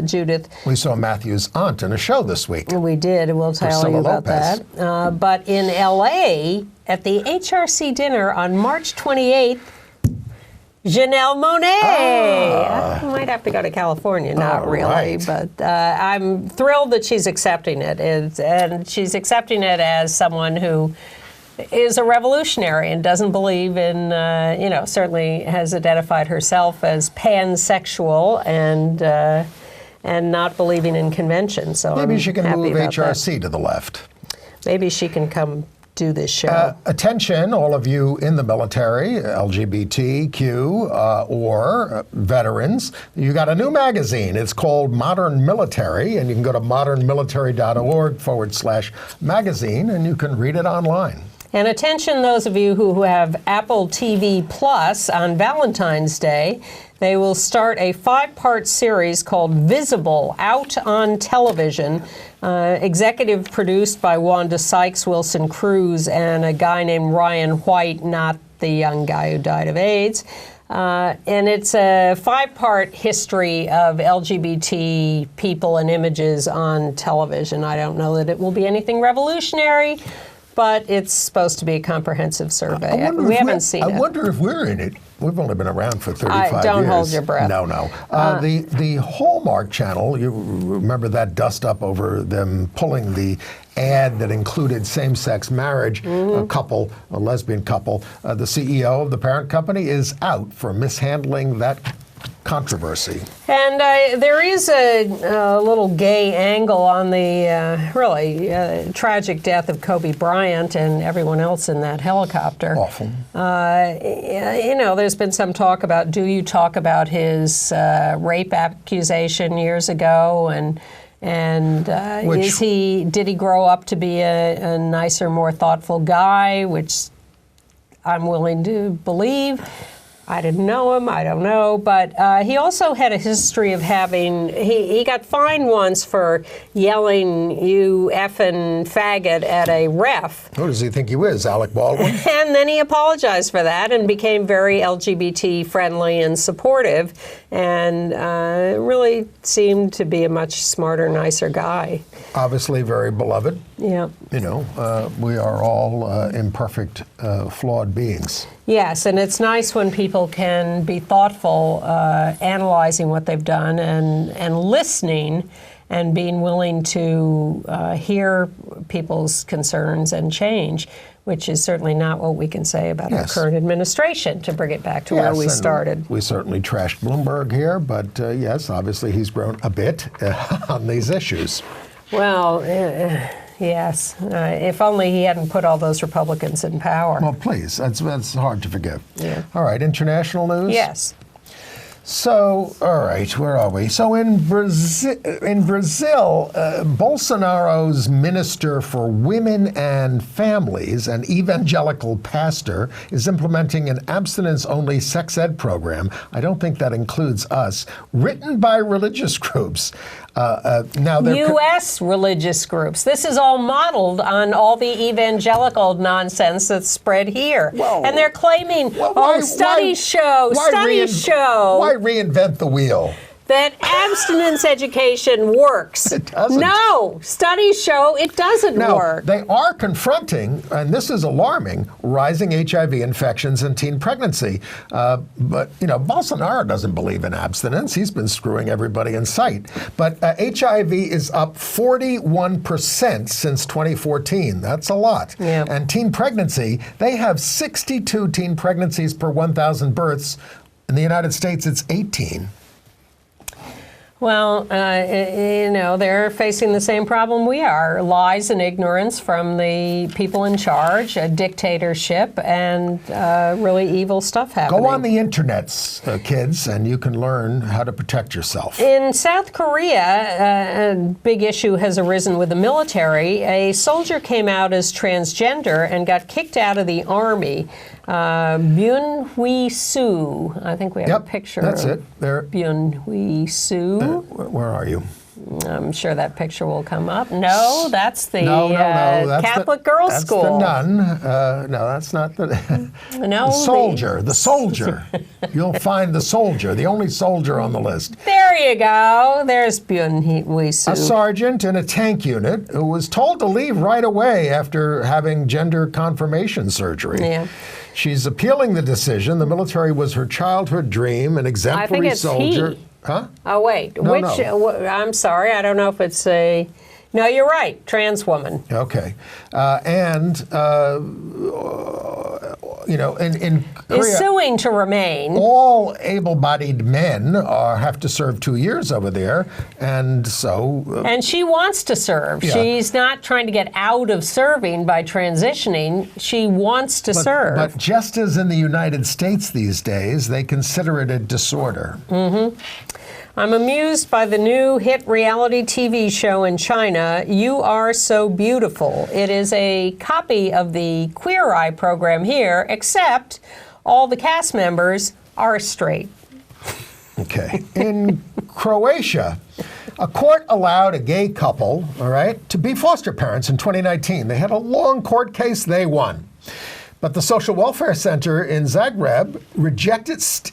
Judith. We saw Matthew's aunt in a show this week. We did, and we'll tell you about Lopez. that. But in L.A., at the HRC dinner on March 28th, Janelle Monáe. I might have to go to California, not really, right. but I'm thrilled that she's accepting it. And she's accepting it as someone who is a revolutionary and doesn't believe in, certainly has identified herself as pansexual and not believing in convention. So maybe she can move about HRC to the left. Maybe she can come do this show. Attention, all of you in the military, LGBTQ or veterans. You got a new magazine. It's called Modern Military, and you can go to modernmilitary.org/magazine, and you can read it online. And attention, those of you who have Apple TV Plus on Valentine's Day. They will start a 5-part series called Visible, out on television, executive produced by Wanda Sykes, Wilson Cruz, and a guy named Ryan White, not the young guy who died of AIDS. And it's a 5-part history of LGBT people and images on television. I don't know that it will be anything revolutionary, but it's supposed to be a comprehensive survey. We haven't seen it. I wonder if we're in it. We've only been around for 35 years. Don't hold your breath. No. The Hallmark Channel, you remember that dust up over them pulling the ad that included same-sex marriage, a lesbian couple. The CEO of the parent company is out for mishandling that controversy. And there is a little gay angle on the really tragic death of Kobe Bryant and everyone else in that helicopter. Awful. There's been some talk about, do you talk about his rape accusation years ago, and did he grow up to be a nicer, more thoughtful guy, which I'm willing to believe. I didn't know him, I don't know, but he also had a history of he got fined once for yelling, "You effing faggot," at a ref. Who does he think he is, Alec Baldwin? And then he apologized for that and became very LGBT friendly and supportive, and really seemed to be a much smarter, nicer guy. Obviously very beloved. Yeah. We are all imperfect, flawed beings. Yes, and it's nice when people can be thoughtful, analyzing what they've done and listening and being willing to hear people's concerns and change, which is certainly not what we can say about our current administration, to bring it back to where we started. We certainly trashed Bloomberg here, but yes, obviously he's grown a bit on these issues. Well, yes. If only he hadn't put all those Republicans in power. Well, please. That's hard to forgive. Yeah. All right, international news? Yes. So, all right, where are we? So in Brazil, Bolsonaro's Minister for Women and Families, an evangelical pastor, is implementing an abstinence-only sex ed program. I don't think that includes us, written by religious groups. U.S. religious groups. This is all modeled on all the evangelical nonsense that's spread here. Whoa. And they're claiming, studies show. Why reinvent the wheel? That abstinence education works. It doesn't. No, studies show it doesn't work. They are confronting, and this is alarming, rising HIV infections and teen pregnancy. But, Bolsonaro doesn't believe in abstinence. He's been screwing everybody in sight. But HIV is up 41% since 2014. That's a lot. Yeah. And teen pregnancy, they have 62 teen pregnancies per 1,000 births. In the United States, it's 18. Well, they're facing the same problem we are. Lies and ignorance from the people in charge, a dictatorship, and really evil stuff happening. Go on the internets, kids, and you can learn how to protect yourself. In South Korea, a big issue has arisen with the military. A soldier came out as transgender and got kicked out of the army. Byun Hui Soo. I think we have a picture. That's it. There. Byun Hui Soo. Where are you? I'm sure that picture will come up. No, that's the That's Catholic girls' school. That's the nun. No, that's not the. No, the soldier. The soldier. You'll find the soldier, the only soldier on the list. There you go. There's Byun Hui Soo. A sergeant in a tank unit who was told to leave right away after having gender confirmation surgery. Yeah. She's appealing the decision. The military was her childhood dream, an exemplary I think it's soldier. He. Huh? Oh, wait. No. I'm sorry. I don't know if it's a No, you're right. Trans woman. Okay. In Korea, Is suing to remain. all able-bodied men have to serve 2 years over there, and so... And she wants to serve. Yeah. She's not trying to get out of serving by transitioning. She wants to serve. But just as in the United States these days, they consider it a disorder. Mm-hmm. I'm amused by the new hit reality TV show in China, You Are So Beautiful. It is a copy of the Queer Eye program here, except all the cast members are straight. Okay. In Croatia, a court allowed a gay couple, all right, to be foster parents in 2019. They had a long court case. They won. But the Social Welfare Center in Zagreb rejected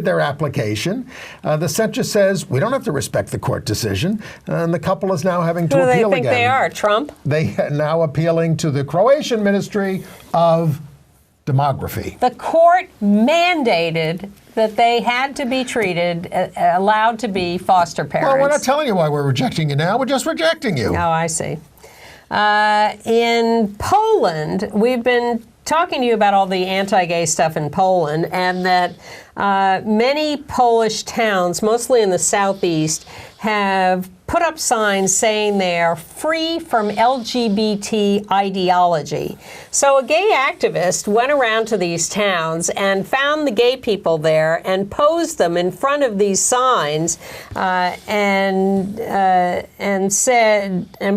their application. The center says, we don't have to respect the court decision. And the couple is now having to appeal again. Who do they think they are, Trump? They are now appealing to the Croatian Ministry of Demography. The court mandated that they had to be treated, allowed to be foster parents. Well, we're not telling you why we're rejecting you now. We're just rejecting you. Oh, I see. In Poland, we've been talking to you about all the anti-gay stuff in Poland, and that many Polish towns, mostly in the southeast, have put up signs saying they are free from LGBT ideology. So a gay activist went around to these towns and found the gay people there and posed them in front of these signs and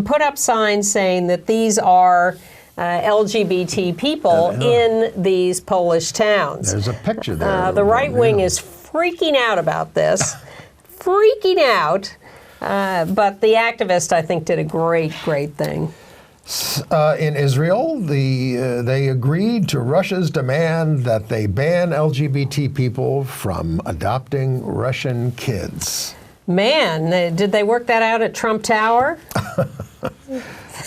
put up signs saying that these are LGBT people in these Polish towns. There's a picture there. The right wing is freaking out about this, freaking out. But the activist, I think, did a great thing. In Israel, they agreed to Russia's demand that they ban LGBT people from adopting Russian kids. Man, did they work that out at Trump Tower?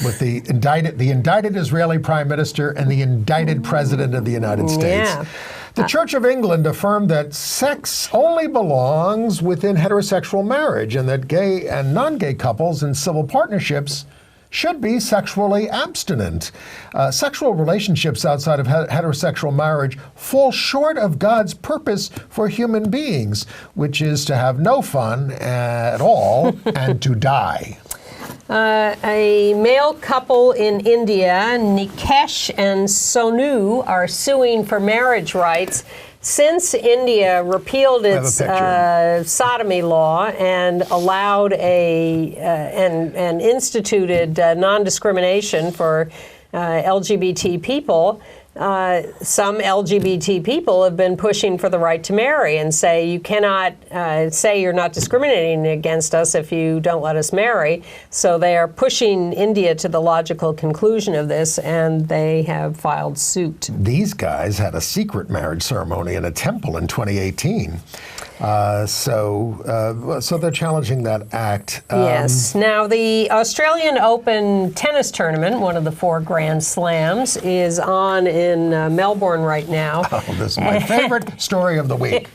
With the indicted Israeli prime minister and the indicted president of the United States. Yeah. The Church of England affirmed that sex only belongs within heterosexual marriage and that gay and non-gay couples in civil partnerships should be sexually abstinent. Sexual relationships outside of heterosexual marriage fall short of God's purpose for human beings, which is to have no fun at all and to die. A male couple in India, Nikesh and Sonu, are suing for marriage rights since India repealed its sodomy law and allowed and instituted non-discrimination for LGBT people. Some LGBT people have been pushing for the right to marry and say you cannot say you're not discriminating against us if you don't let us marry. So they are pushing India to the logical conclusion of this, and they have filed suit. These guys had a secret marriage ceremony in a temple in 2018. So they're challenging that act. Yes. Now, the Australian Open tennis tournament, one of the 4 Grand Slams, is on in Melbourne right now. Oh, this is my favorite story of the week.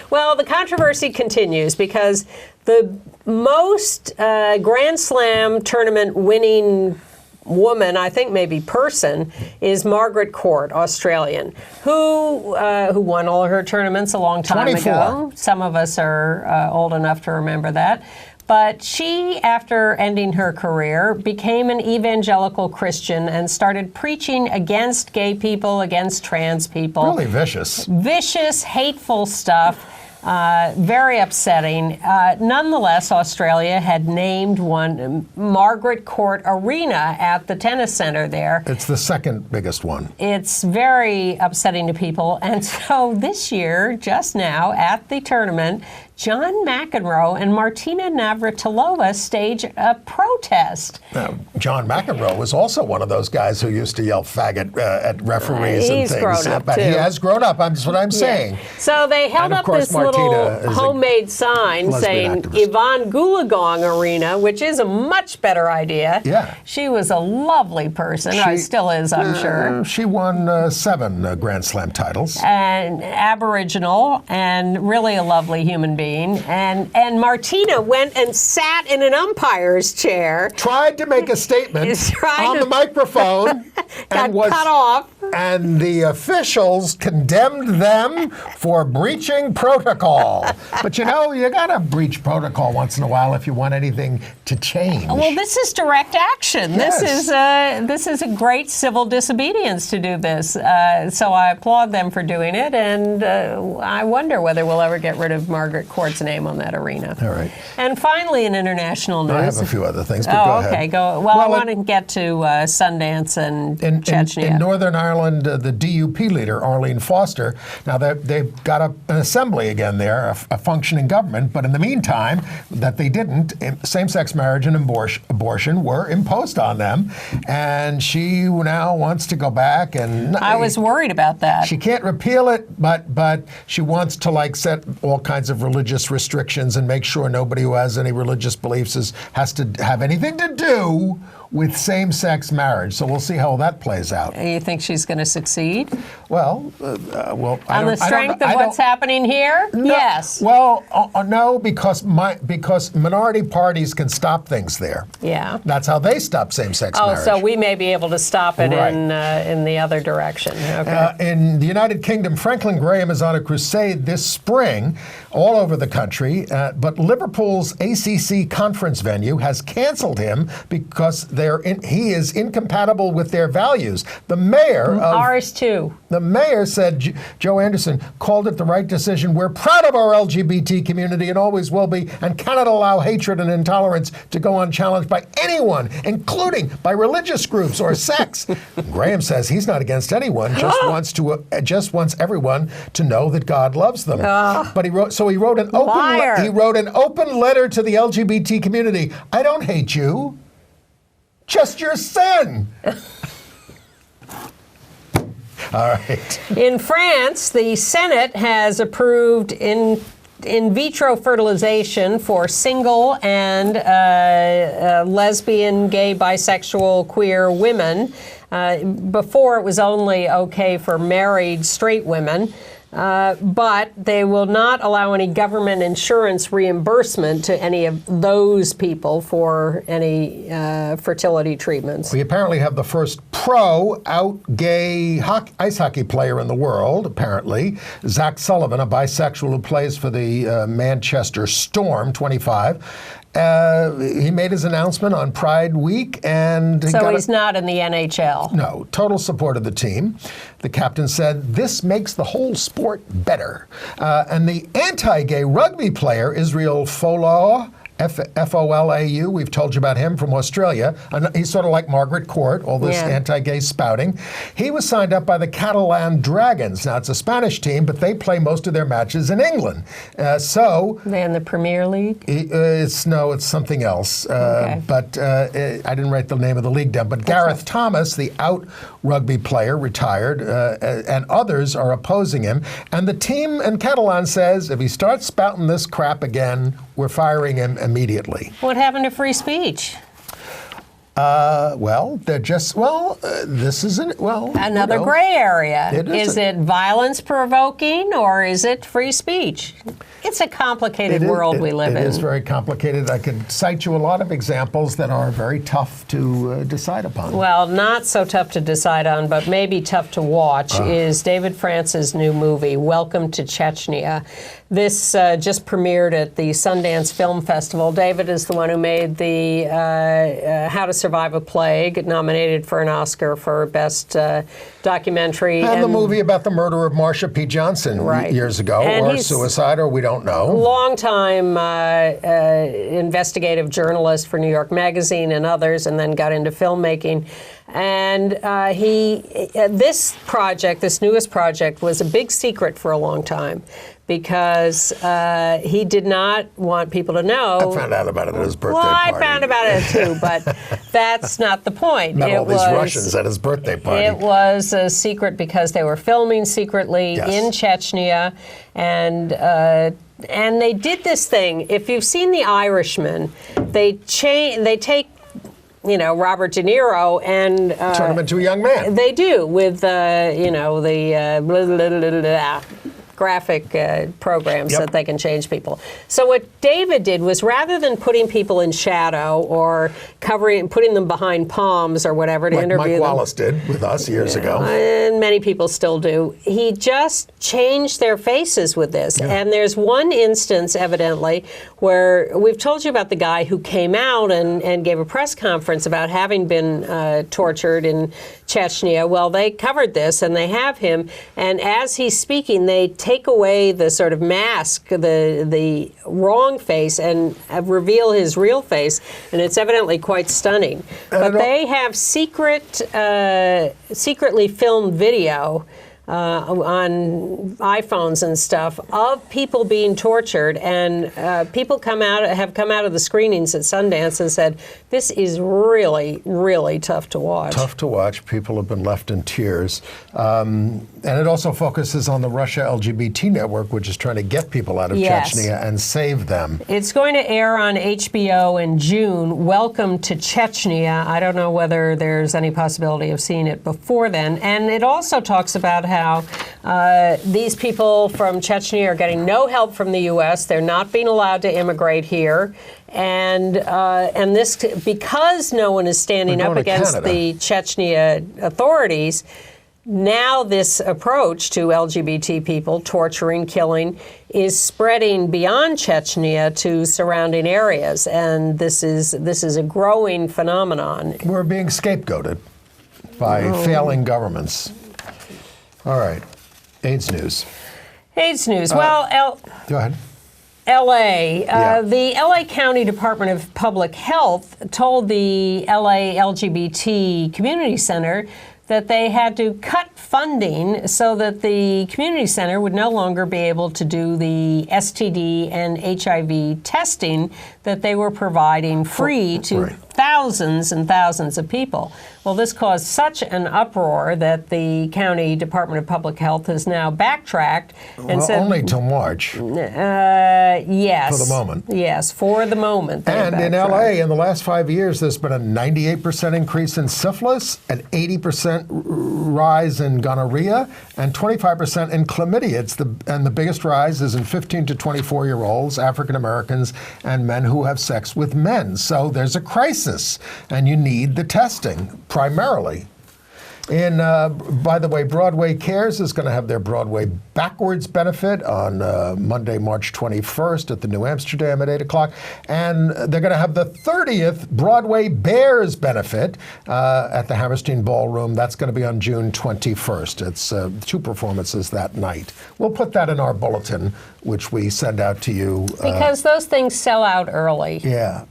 Well, the controversy continues because the most Grand Slam tournament winning woman, I think maybe person, is Margaret Court, Australian, who won all her tournaments a long time 24. ago. Some of us are old enough to remember that. But she, after ending her career, became an evangelical Christian and started preaching against gay people, against trans people. Really vicious. Vicious, hateful stuff. Very upsetting. Nonetheless, Australia had named one Margaret Court Arena at the tennis center there. It's the second biggest one. It's very upsetting to people. And so this year, just now, at the tournament, John McEnroe and Martina Navratilova stage a protest. John McEnroe was also one of those guys who used to yell faggot at referees and things. He's grown up, but too. He has grown up, that's what I'm saying. So they held up this little homemade sign saying Yvonne Goolagong Arena, which is a much better idea. Yeah. She was a lovely person. She still is, I'm sure. She won 7 Grand Slam titles. And Aboriginal and really a lovely human being. intervene. And Martina went and sat in an umpire's chair. Tried to make a statement on the microphone. Got cut off. And the officials condemned them for breaching protocol. But you gotta breach protocol once in a while if you want anything to change. Well, this is direct action. Yes. This is a great civil disobedience to do this. So I applaud them for doing it, and I wonder whether we'll ever get rid of Margaret Court's name on that arena. All right. And finally, in international news, I have a few other things, but go ahead. Okay, go. Well, I want to get to Sundance and Chechnya. In Northern Ireland, the DUP leader, Arlene Foster, now they've got an assembly again there, a functioning government, but in the meantime, that they didn't, same-sex marriage and abortion were imposed on them, and she now wants to go back and... I was worried about that. She can't repeal it, but she wants to set all kinds of religious restrictions and make sure nobody who has any religious beliefs has to have anything to do with same-sex marriage. So we'll see how that plays out. You think she's going to succeed? Well, on the strength of what's happening here? No, yes. Well, no, because minority parties can stop things there. Yeah. That's how they stop same-sex marriage. Oh, so we may be able to stop it Right. in the other direction. Okay. In the United Kingdom, Franklin Graham is on a crusade this spring all over the country, but Liverpool's ACC conference venue has canceled him because he is incompatible with their values. The mayor of... Ours too. The mayor said, Joe Anderson, called it the right decision. We're proud of our LGBT community and always will be, and cannot allow hatred and intolerance to go unchallenged by anyone, including by religious groups or sects. Graham says he's not against anyone, just wants everyone to know that God loves them. But he wrote an open letter to the LGBT community. I don't hate you. Just your sin. All right. In France, the Senate has approved in vitro fertilization for single and lesbian, gay, bisexual, queer women. Before, it was only okay for married straight women. But they will not allow any government insurance reimbursement to any of those people for any fertility treatments. We apparently have the first out gay ice hockey player in the world, apparently. Zach Sullivan, a bisexual who plays for the Manchester Storm, 25. He made his announcement on Pride Week, and he's not in the NHL. No, total support of the team. The captain said, "This makes the whole sport better." And the anti-gay rugby player Israel Folau, F-O-L-A-U, we've told you about him from Australia. He's sort of like Margaret Court, all this anti-gay spouting. He was signed up by the Catalan Dragons. Now, it's a Spanish team, but they play most of their matches in England. They in the Premier League? It's something else. Okay. But I didn't write the name of the league down. But Gareth Thomas, the out rugby player, retired, and others are opposing him. And the team in Catalan says, if he starts spouting this crap again, we're firing him immediately. What happened to free speech? This isn't, another gray area. Is it violence provoking or is it free speech? It's a complicated world we live in. It is very complicated. I could cite you a lot of examples that are very tough to decide upon. Well, not so tough to decide on, but maybe tough to watch, is David France's new movie, Welcome to Chechnya. This just premiered at the Sundance Film Festival. David is the one who made the How to Survive a Plague, nominated for an Oscar for Best Documentary. And the movie about the murder of Marsha P. Johnson years ago, or suicide, or we don't know. Long-time investigative journalist for New York Magazine and others, and then got into filmmaking. And this newest project, was a big secret for a long time, because he did not want people to know. I found out about it at his birthday party. Well, I found about it too, but that's not the point. Met all these Russians at his birthday party. It was a secret because they were filming secretly in Chechnya, and they did this thing. If you've seen The Irishman, they take Robert De Niro and turn him into a young man. They do with graphic programs that they can change people. So what David did was, rather than putting people in shadow or putting them behind palms or whatever to like interview Mike them, Wallace did with us years ago. and many people still do, he just changed their faces with this. And there's one instance, evidently, where we've told you about the guy who came out and gave a press conference about having been tortured in Chechnya. Well, they covered this, and they have him, and as he's speaking, they take away the sort of mask, the wrong face, and reveal his real face, and it's evidently quite stunning. But they have secretly filmed video on iPhones and stuff of people being tortured, and people have come out of the screenings at Sundance and said, this is really, really tough to watch. Tough to watch. People have been left in tears. And it also focuses on the Russia LGBT network, which is trying to get people out of Chechnya and save them. It's going to air on HBO in June. Welcome to Chechnya. I don't know whether there's any possibility of seeing it before then. And it also talks about how these people from Chechnya are getting no help from the U.S. They're not being allowed to immigrate here. And this, because no one is standing up against the Chechnya authorities, now this approach to LGBT people, torturing, killing, is spreading beyond Chechnya to surrounding areas. And this is a growing phenomenon. We're being scapegoated by failing governments. All right. AIDS news. AIDS news. Well, go ahead. L.A. The L.A. County Department of Public Health told the L.A. LGBT Community Center that they had to cut funding so that the community center would no longer be able to do the STD and HIV testing that they were providing free to thousands and thousands of people. Well, this caused such an uproar that the County Department of Public Health has now backtracked and said... only till March. Yes. For the moment. Yes, for the moment. And in L.A., in the last 5 years, there's been a 98% increase in syphilis, an 80% rise in gonorrhea, and 25% in chlamydia. And the biggest rise is in 15 to 24-year-olds, African Americans, and men who have sex with men. So there's a crisis, and you need the testing, primarily. By the way, Broadway Cares is going to have their Broadway Backwards benefit on Monday, March 21st at the New Amsterdam at 8 o'clock. And they're going to have the 30th Broadway Bears benefit at the Hammerstein Ballroom. That's going to be on June 21st. It's 2 performances that night. We'll put that in our bulletin, which we send out to you. Because those things sell out early. Yeah.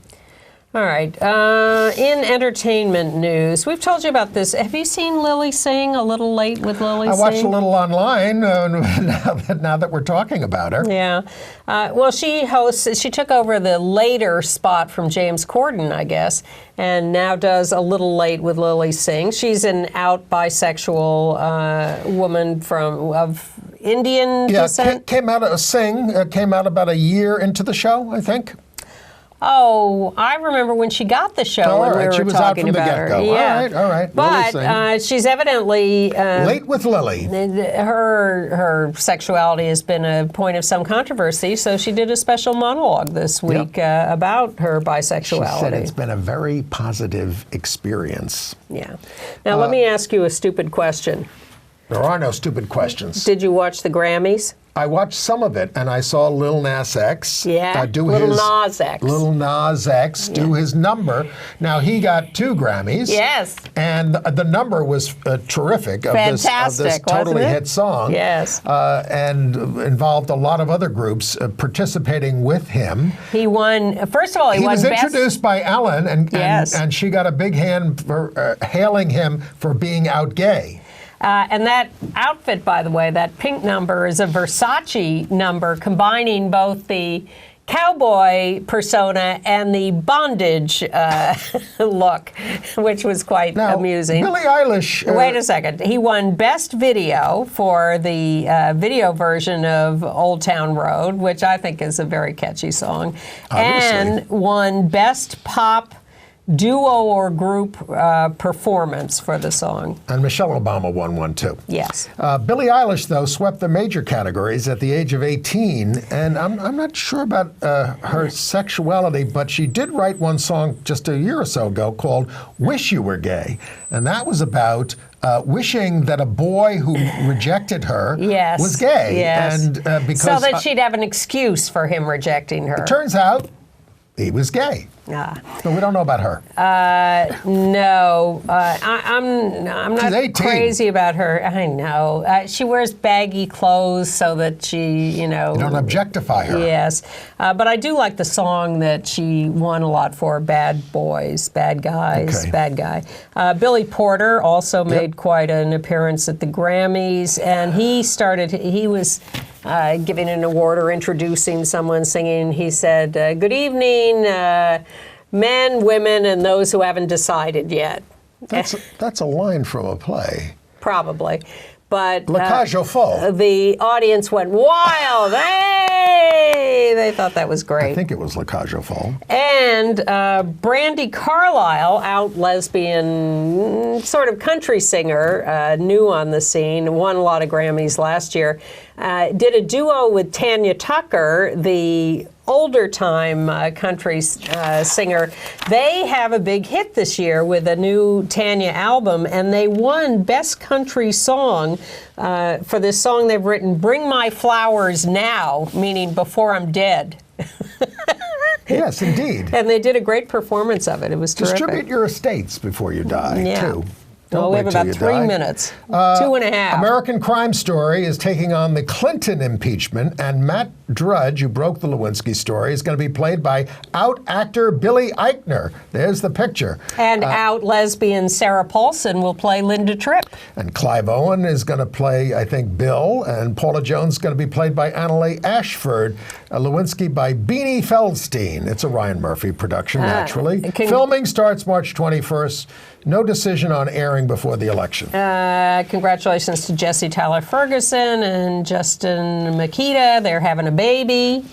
All right. In entertainment news, we've told you about this. Have you seen Lily Singh, A Little Late with Lily Singh? I watched a little online now that we're talking about her. Yeah. Well, she took over the later spot from James Corden, I guess, and now does A Little Late with Lily Singh. She's an out bisexual woman of Indian descent. Came out about a year into the show, I think. Oh, I remember when she got the show when we were talking about her. Yeah. All right. But she's evidently... Late with Lily. Her sexuality has been a point of some controversy, so she did a special monologue this week about her bisexuality. She said it's been a very positive experience. Yeah. Now, let me ask you a stupid question. There are no stupid questions. Did you watch the Grammys? I watched some of it, and I saw Lil Nas X do his number. Now, he got 2 Grammys. Yes. And the number was terrific. Fantastic, of this totally hit song. Yes. And involved a lot of other groups participating with him. He won, first of all, he was introduced by Ellen, and she got a big hand for hailing him for being out gay. And that outfit, by the way, that pink number is a Versace number combining both the cowboy persona and the bondage look, which was quite amusing. Billie Eilish... Wait a second. He won Best Video for the video version of Old Town Road, which I think is a very catchy song, obviously. and won Best Pop duo or group performance for the song. And Michelle Obama won one, too. Yes. Billie Eilish, though, swept the major categories at the age of 18. And I'm not sure about her sexuality, but she did write one song just a year or so ago called Wish You Were Gay. And that was about wishing that a boy who rejected her was gay. Yes. And because so that she'd have an excuse for him rejecting her. It turns out he was gay. But we don't know about her. No, I'm not 18. crazy about her. I know. She wears baggy clothes so that she, You don't objectify her. Yes. But I do like the song that she won a lot for, Bad Boys, Bad Guys, Okay. Bad Guy. Billy Porter also made quite an appearance at the Grammys, and he was giving an award or introducing someone singing. He said, "Good evening, men, women, and those who haven't decided yet." That's a line from a play. Probably. But La Cage aux Folles. the audience went wild. Hey! They thought that was great. I think it was La Cage aux Folles. And Brandi Carlile, out lesbian sort of country singer, new on the scene, won a lot of Grammys last year, did a duo with Tanya Tucker, the older time country singer. They have a big hit this year with a new Tanya album, and they won Best Country Song for this song they've written, Bring My Flowers Now, meaning before I'm dead. Yes, indeed. And they did a great performance of it. It was terrific. Distribute your estates before you die, too. Well, we have about 3 minutes. 2.5. American Crime Story is taking on the Clinton impeachment, and Matt Drudge, who broke the Lewinsky story, is going to be played by out actor Billy Eichner. There's the picture. And out lesbian Sarah Paulson will play Linda Tripp. And Clive Owen is going to play, I think, Bill, and Paula Jones is going to be played by Annalee Ashford. Lewinsky by Beanie Feldstein. It's a Ryan Murphy production, naturally. Filming starts March 21st. No decision on airing before the election. Congratulations to Jesse Tyler Ferguson and Justin Makita. They're having a baby.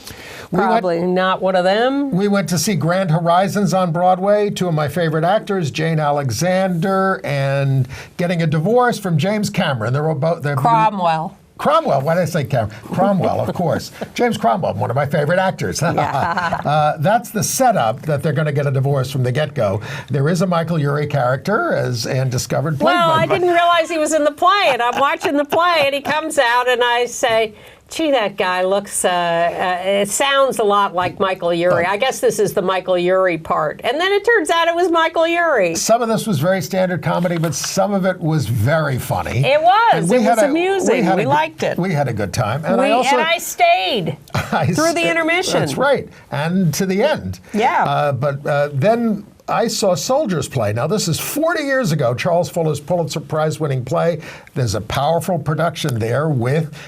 Probably not one of them. We went to see Grand Horizons on Broadway. Two of my favorite actors, Jane Alexander and getting a divorce from James Cameron. They're both Cromwell. Cromwell, why did I say Cameron? Cromwell, of course. James Cromwell, one of my favorite actors. That's the setup that they're going to get a divorce from the get-go. There is a Michael Urie character, as Ann discovered. Well, I didn't realize he was in the play, and I'm watching the play, and he comes out, and I say, gee, that guy looks, it sounds a lot like Michael Urie. I guess this is the Michael Urie part. And then it turns out it was Michael Urie. Some of this was very standard comedy, but some of it was very funny. It was. It was amusing. We liked it. We had a good time. And I stayed through the intermission. That's right. And to the end. Yeah. But then I saw Soldiers play. Now, this is 40 years ago, Charles Fuller's Pulitzer Prize-winning play. There's a powerful production there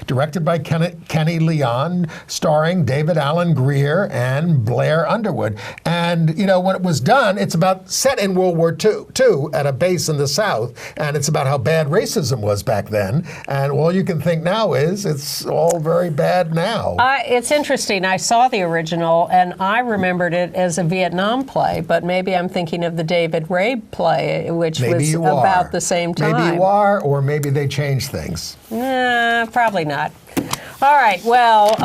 directed by Kenny Leon, starring David Alan Grier and Blair Underwood. And, when it was done, it's set in World War II at a base in the South, and it's about how bad racism was back then. And all you can think now is it's all very bad now. It's interesting. I saw the original, and I remembered it as a Vietnam play, but maybe I'm thinking of the David Rabe play, which was about the same time. Maybe you are, or maybe they changed things. Nah, probably not. All right, well,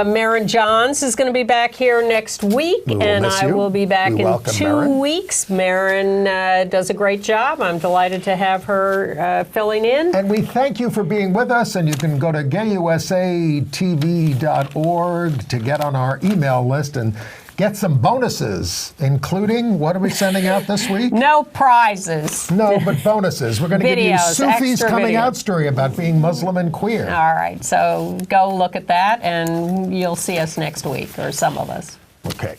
Maren Johns is going to be back here next week, and I will be back in 2 weeks. Maren does a great job. I'm delighted to have her filling in. And we thank you for being with us, and you can go to gayusatv.org to get on our email list and get some bonuses, including, what are we sending out this week? No prizes. No, but bonuses. We're going to give you Sufi's coming out story about being Muslim and queer. All right, so go look at that, and you'll see us next week, or some of us. Okay.